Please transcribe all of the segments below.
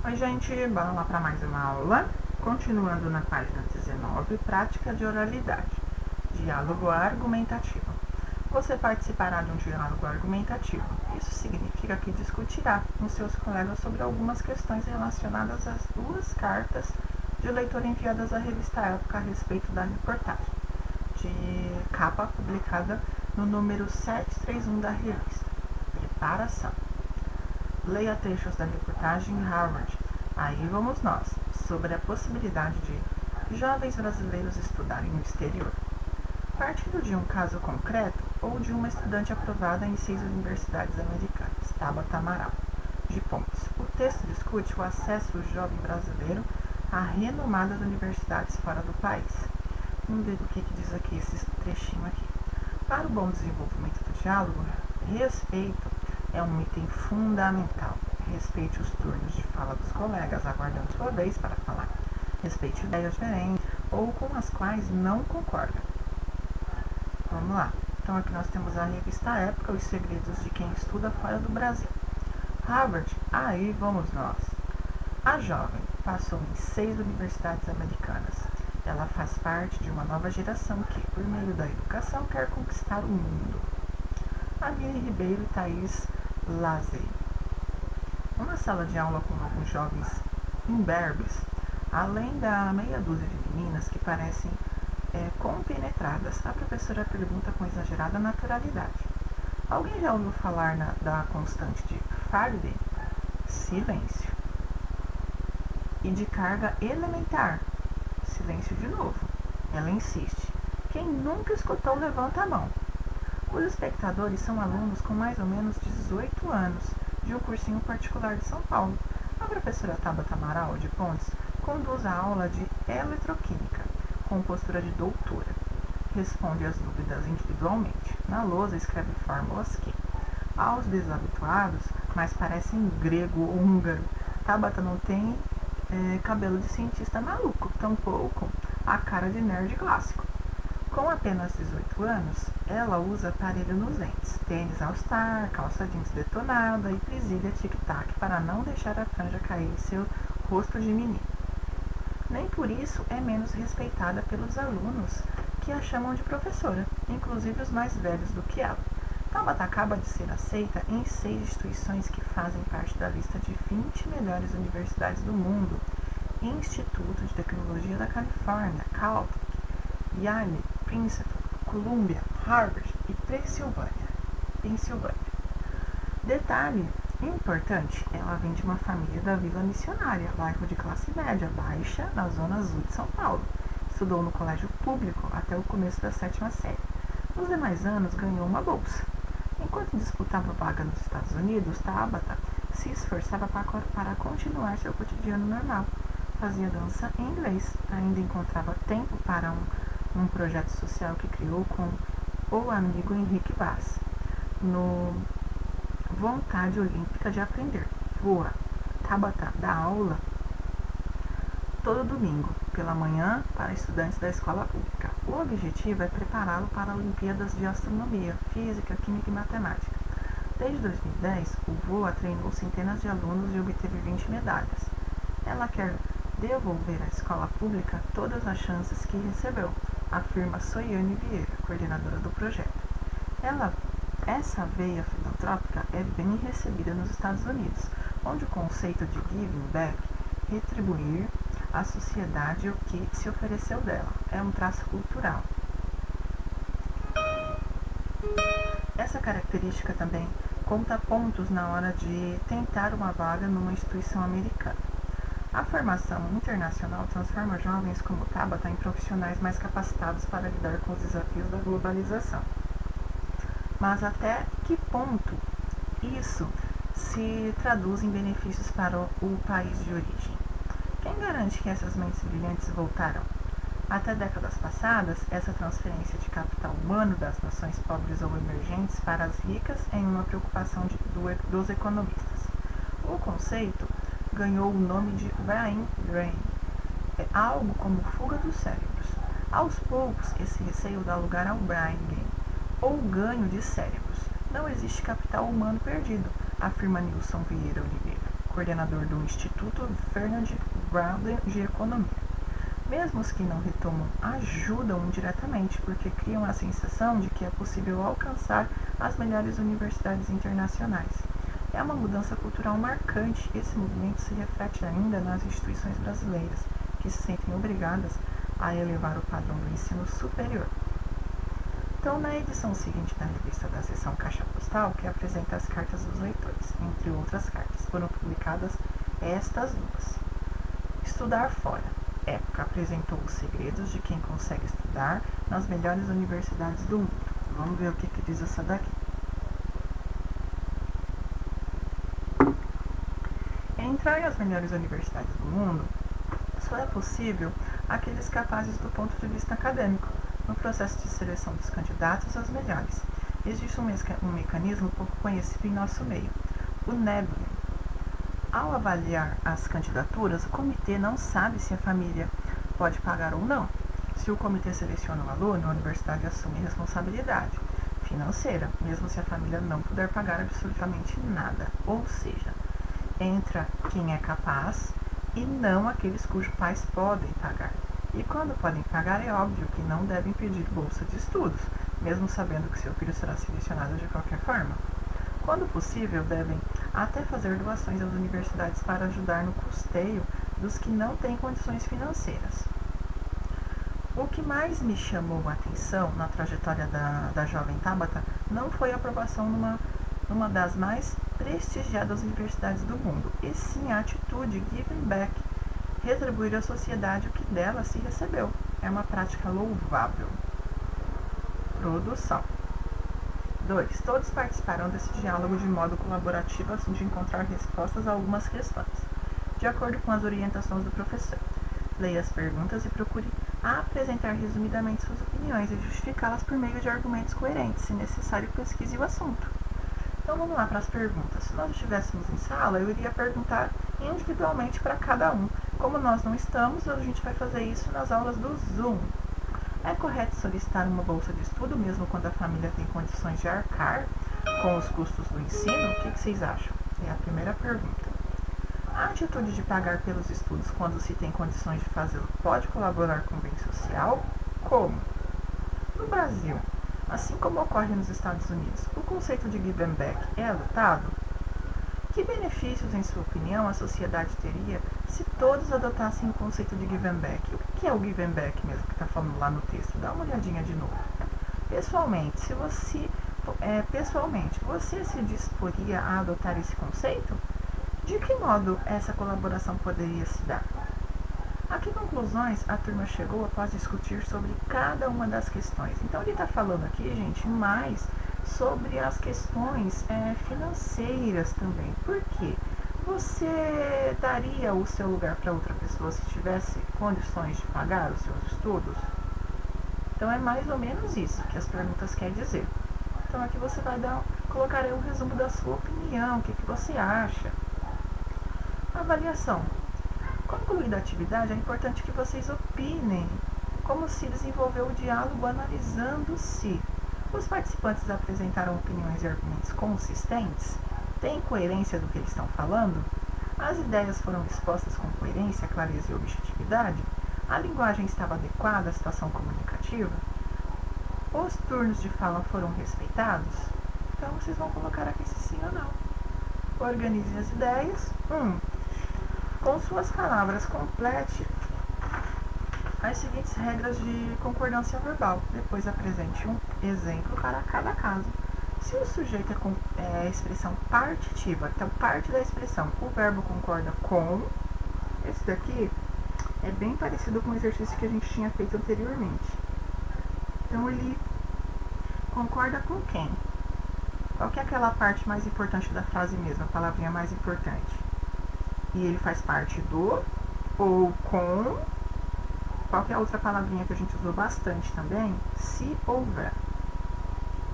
Oi, gente, bora lá para mais uma aula. Continuando na página 19, prática de oralidade. Diálogo argumentativo. Você participará de um diálogo argumentativo. Isso significa que discutirá com seus colegas sobre algumas questões relacionadas às duas cartas de leitor enviadas à revista Época a respeito da reportagem, de capa publicada no número 731 da revista. Preparação. Leia trechos da reportagem Harvard. Aí vamos nós, sobre a possibilidade de jovens brasileiros estudarem no exterior. Partindo de um caso concreto ou de uma estudante aprovada em 6 universidades americanas, Tabata Amaral, de Pontes. O texto discute o acesso do jovem brasileiro a renomadas universidades fora do país. Vamos ver o que diz aqui esse trechinho aqui. Para o bom desenvolvimento do diálogo, respeito é um item fundamental. Respeite os turnos de fala dos colegas, aguardando sua vez para falar. Respeite ideias diferentes ou com as quais não concorda. Vamos lá. Então aqui nós temos a revista Época, os segredos de quem estuda fora do Brasil. Harvard, aí vamos nós. A jovem passou em 6 universidades americanas. Ela faz parte de uma nova geração que, por meio da educação, quer conquistar o mundo. Amiri Ribeiro e Thaís Lazei. Uma sala de aula com alguns jovens imberbes, além da meia dúzia de meninas que parecem compenetradas, a professora pergunta com exagerada naturalidade. Alguém já ouviu falar da constante de Faraday? Silêncio. E de carga elementar? Silêncio de novo. Ela insiste. Quem nunca escutou, levanta a mão. Os espectadores são alunos com mais ou menos 18 anos, de um cursinho particular de São Paulo. A professora Tabata Amaral, de Pontes, conduz a aula de eletroquímica, com postura de doutora. Responde as dúvidas individualmente. Na lousa escreve fórmulas que, aos desabituados, mas parecem grego ou húngaro. Tabata não tem cabelo de cientista maluco, tampouco a cara de nerd clássico. Com apenas 18 anos, ela usa aparelho nos dentes, tênis all-star, calça jeans detonada e presilha tic-tac para não deixar a franja cair em seu rosto de menino. Nem por isso é menos respeitada pelos alunos, que a chamam de professora, inclusive os mais velhos do que ela. Tabata acaba de ser aceita em 6 instituições que fazem parte da lista de 20 melhores universidades do mundo: Instituto de Tecnologia da Califórnia, Caltech, Yale, Princeton, Columbia, Harvard e Pensilvânia. Detalhe importante, ela vem de uma família da Vila Missionária, bairro de classe média baixa, na zona azul de São Paulo. Estudou no colégio público até o começo da 7ª série. Nos demais anos, ganhou uma bolsa. Enquanto disputava vaga nos Estados Unidos, Tabata se esforçava para continuar seu cotidiano normal. Fazia dança em inglês, ainda encontrava tempo para um projeto social que criou com o amigo Henrique Vaz, no Vontade Olímpica de Aprender, VOA. Tabata dá aula todo domingo, pela manhã, para estudantes da escola pública. O objetivo é prepará-lo para Olimpíadas de Astronomia, Física, Química e Matemática. Desde 2010, o VOA treinou centenas de alunos e obteve 20 medalhas. Ela quer devolver à escola pública todas as chances que recebeu, afirma Soiane Vieira, coordenadora do projeto. Essa veia filantrópica é bem recebida nos Estados Unidos, onde o conceito de giving back, retribuir à sociedade o que se ofereceu dela, é um traço cultural. Essa característica também conta pontos na hora de tentar uma vaga numa instituição americana. A formação internacional transforma jovens como Tabata em profissionais mais capacitados para lidar com os desafios da globalização. Mas até que ponto isso se traduz em benefícios para o país de origem? Quem garante que essas mentes brilhantes voltarão? Até décadas passadas, essa transferência de capital humano das nações pobres ou emergentes para as ricas é uma preocupação dos economistas. O conceito ganhou o nome de brain drain, algo como fuga dos cérebros. Aos poucos, esse receio dá lugar ao brain gain, ou ganho de cérebros. Não existe capital humano perdido, afirma Nilson Vieira Oliveira, coordenador do Instituto Fernand Braudel de Economia. Mesmo os que não retomam ajudam indiretamente, porque criam a sensação de que é possível alcançar as melhores universidades internacionais. É uma mudança cultural marcante. Esse movimento se reflete ainda nas instituições brasileiras, que se sentem obrigadas a elevar o padrão do ensino superior. Então, na edição seguinte da revista da seção Caixa Postal, que apresenta as cartas dos leitores, entre outras cartas, foram publicadas estas duas. Estudar fora. Época apresentou os segredos de quem consegue estudar nas melhores universidades do mundo. Vamos ver o que diz essa daqui. Entrar nas melhores universidades do mundo só é possível àqueles capazes do ponto de vista acadêmico, no processo de seleção dos candidatos às melhores. Existe um mecanismo pouco conhecido em nosso meio, o Nebulin. Ao avaliar as candidaturas, o comitê não sabe se a família pode pagar ou não. Se o comitê seleciona um aluno, a universidade assume responsabilidade financeira, mesmo se a família não puder pagar absolutamente nada. Ou seja, entra quem é capaz e não aqueles cujos pais podem pagar. E quando podem pagar, é óbvio que não devem pedir bolsa de estudos, mesmo sabendo que seu filho será selecionado de qualquer forma. Quando possível, devem até fazer doações às universidades para ajudar no custeio dos que não têm condições financeiras. O que mais me chamou a atenção na trajetória da jovem Tabata não foi a aprovação numa das mais prestigiadas universidades do mundo, e sim a atitude giving back, retribuir à sociedade o que dela se recebeu. É uma prática louvável. Produção. 2. Todos participaram desse diálogo de modo colaborativo a fim de encontrar respostas a algumas questões, de acordo com as orientações do professor. Leia as perguntas e procure apresentar resumidamente suas opiniões e justificá-las por meio de argumentos coerentes. Se necessário, pesquise o assunto. Então vamos lá para as perguntas. Se nós estivéssemos em sala, eu iria perguntar individualmente para cada um. Como nós não estamos, a gente vai fazer isso nas aulas do Zoom. É correto solicitar uma bolsa de estudo, mesmo quando a família tem condições de arcar com os custos do ensino? O que vocês acham? É a primeira pergunta. A atitude de pagar pelos estudos quando se tem condições de fazê-lo pode colaborar com o bem social? Como? No Brasil, assim como ocorre nos Estados Unidos, o conceito de give back é adotado? Que benefícios, em sua opinião, a sociedade teria se todos adotassem o conceito de give back? O que é o give back mesmo que está falando lá no texto? Dá uma olhadinha de novo. Pessoalmente, você se disporia a adotar esse conceito? De que modo essa colaboração poderia se dar? A que conclusões a turma chegou após discutir sobre cada uma das questões? Então, ele está falando aqui, gente, mais sobre as questões financeiras também. Por quê? Você daria o seu lugar para outra pessoa se tivesse condições de pagar os seus estudos? Então, é mais ou menos isso que as perguntas querem dizer. Então, aqui você vai colocar aí um resumo da sua opinião, o que você acha. Avaliação. Concluída a atividade, é importante que vocês opinem como se desenvolveu o diálogo analisando-se. Os participantes apresentaram opiniões e argumentos consistentes? Tem coerência do que eles estão falando? As ideias foram expostas com coerência, clareza e objetividade? A linguagem estava adequada à situação comunicativa? Os turnos de fala foram respeitados? Então, vocês vão colocar aqui se sim ou não. Organize as ideias. Com suas palavras, complete as seguintes regras de concordância verbal. Depois apresente um exemplo para cada caso. Se o sujeito é a expressão partitiva, então parte da expressão, o verbo concorda com, esse daqui é bem parecido com o exercício que a gente tinha feito anteriormente. Então ele concorda com quem? Qual que é aquela parte mais importante da frase mesmo, a palavrinha mais importante? E ele faz parte do ou com. Qual que é a outra palavrinha que a gente usou bastante também? Se houver.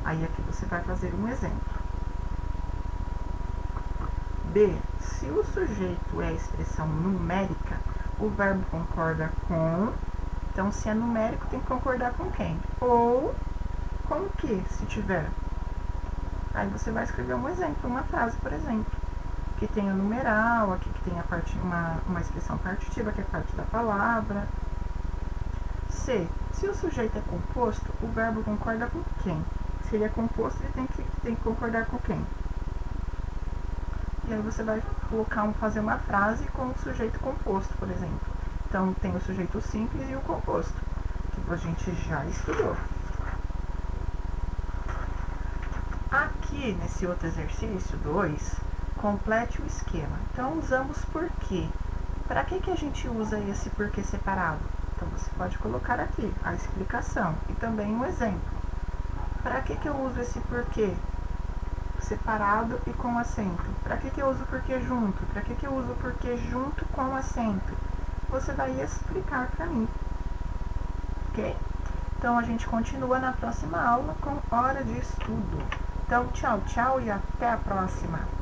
Aí aqui você vai fazer um exemplo. B. Se o sujeito é a expressão numérica, o verbo concorda com. Então, se é numérico, tem que concordar com quem? Ou com o que, se tiver. Aí você vai escrever um exemplo, uma frase, por exemplo. que tem o numeral, aqui que tem a parte, uma expressão partitiva, que é parte da palavra. C. Se o sujeito é composto, o verbo concorda com quem? Se ele é composto, ele tem que concordar com quem? E aí você vai fazer uma frase com o sujeito composto, por exemplo. Então, tem o sujeito simples e o composto, que a gente já estudou. Aqui, nesse outro exercício 2, complete o esquema. Então, usamos porquê. Para que a gente usa esse porquê separado? Então, você pode colocar aqui a explicação e também um exemplo. Para que eu uso esse porquê separado e com acento? Para que eu uso porquê junto? Para que eu uso porquê junto com acento? Você vai explicar para mim. Ok? Então, a gente continua na próxima aula com hora de estudo. Então, tchau, tchau e até a próxima!